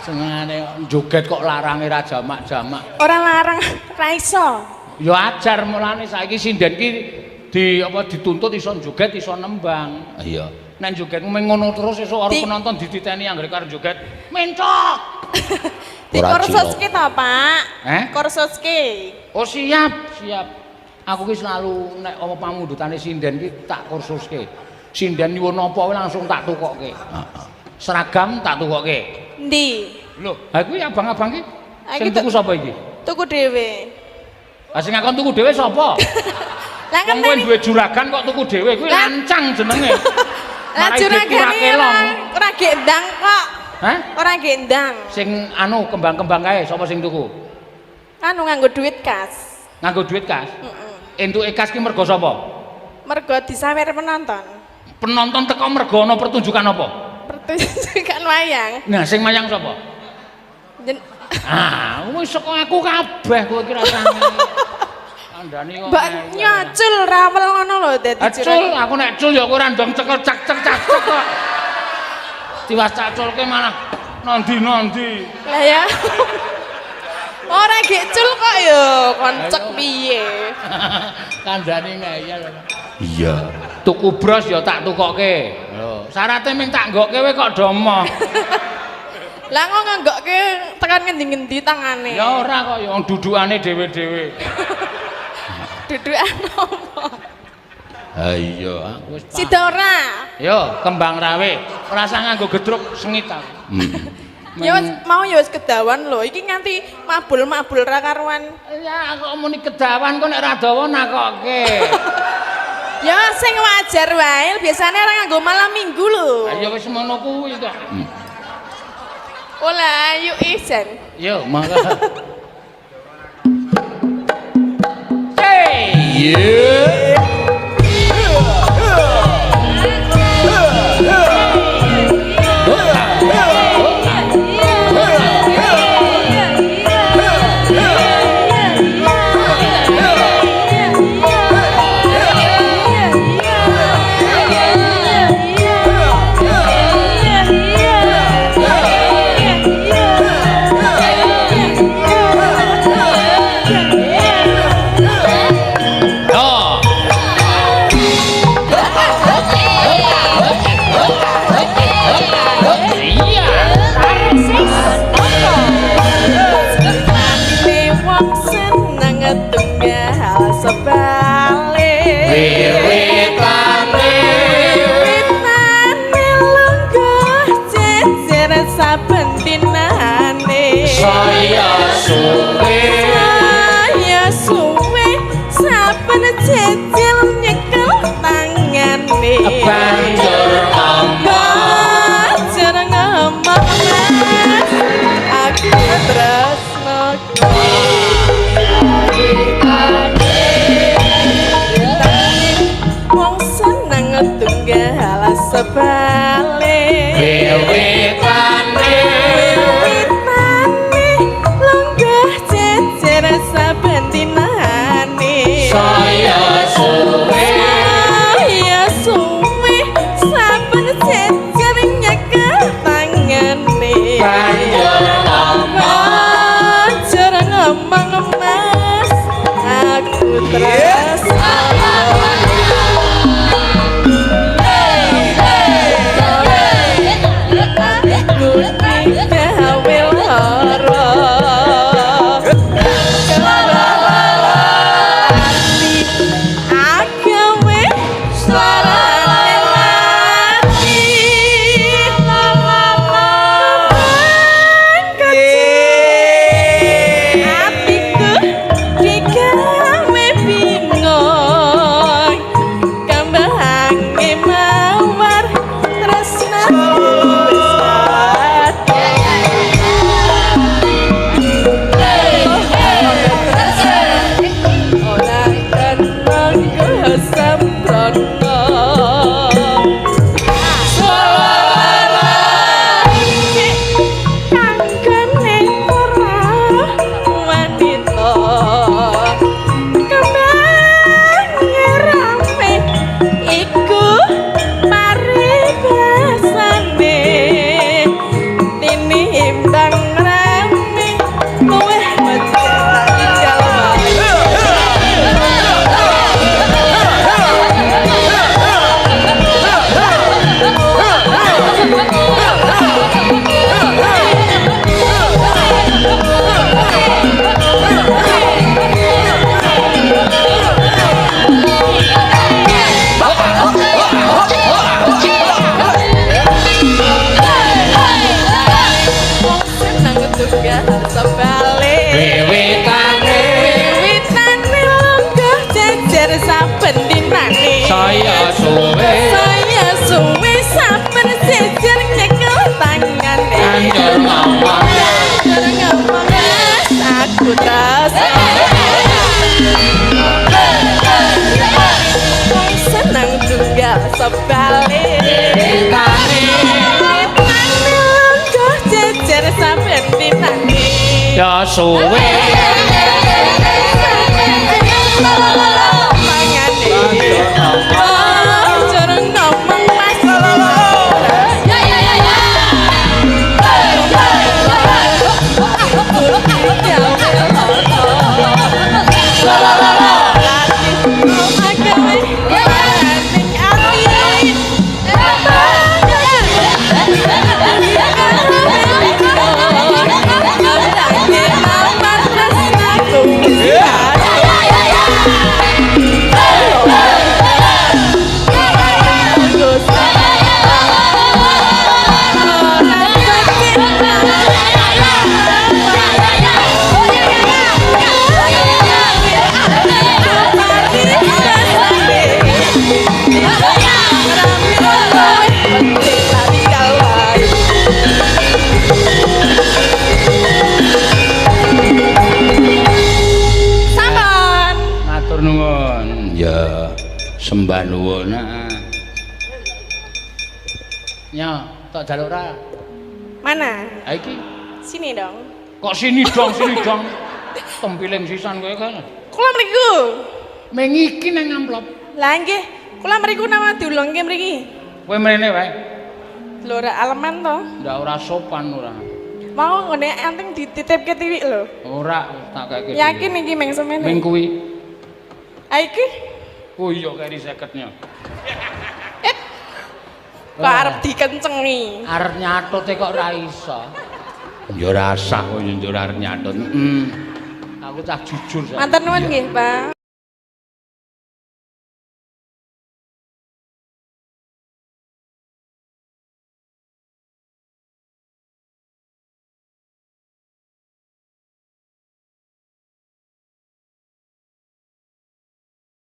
Senengane joget kok larange ra jamak-jamak. Ora larang, ra iso. Ya ajar mulane saiki sinden ki dituntut iso joget iso nembang. Iya. Nek joget mung ngono terus esuk karo penonton dititeni anggere karo joget mencok. Dikursuske to, Pak? Kursuske. Oh siap. Aku ki selalu nek apa pamundhutane sinden ki tak kursuske. Sinden nyuwun apa wae langsung tak tukokke. Seragam tak tukokke. Endi? Lho, ha kuwi abang-abang ki sing tuku sapa iki? Tuku dhewe. Lah sing ngakon tuku dhewe sapa? Lah kan kowe duwe juragan kok tuku dhewe kuwi lancang jenenge. Lah juragane ora gendang kok. Hah? Ora gendang. Sing anu kembang-kembang kae sapa sing tuku? Anu nganggo duit kas. Nganggo duit kas? Entuke kas ki mergo sapa? Mergo disawer penonton. Penonton teko mergo ana pertunjukan apa? Pertunjukan wayang. Nah, sing mayang sapa? Wis saka aku kabeh kowe ki rasane. Kandhani kok. Mbak nyacul rawel ngono lho dadi juragan. Aku nek cul ya kowe ora ndong cekel cak-cek kok. Tiwas caculke malah nondi-nondi. Lah ya. Ora gek cul kok ya, koncek piye. Kandhani ngeyel. Iya. Tuku bros ya tak tukokke. Lho, syaraté ming tak nggokke kowe kok domo. Lah kok nganggokke tekan ngendi-ngendi tangane? Ya ora kok ya dudukane dhewe-dhewe. Dudukan apa? Ha iya, aku wis sida ora. Yo, kembang rawe. Ora usah nganggo gedruk sengit aku. Ya mau ya wis kedawan lho. Iki nganti mabul-mabul ra karuan. Ya kok muni kedawan kok nek ra dawa nakokke. Ya sing wajar wae, biasane ora nganggo malam minggu lho. Ya wis ngono kuwi to. Ola, yuk isen. Yo, mangga. Hey! Yeah. Tindang tunggal sebalik Wiwitane wiwitane longgah jejer saben dinane saya suwe saben jejer nyekel tangane anjur ngomong aku tas senang tunggal sebalik Wiwitane longgah jejer saben dinane ya suwe matur nuwun ya sembah nuwun nya tak jaluk ra mana? ha iki Sini dong. kok sini dong tempiling sisan kowe kan Kula mriku. meng iki nang amplop Lah nggih, kula mriku nama diulungke mriki. kowe mrene wae Lho ora aleman to. ndak ora sopan ora Mau ngene anteng dititipke tiwik lho. ora tak kakek Yakin iki meng semene. meng kuwi Ha iki oh iya kari 50-nya kok arep dikencengi. arep nyatute kok ora iso ya ora sah kok yo arep nyatut aku cah jujur Matur nuwun nggih, Pak.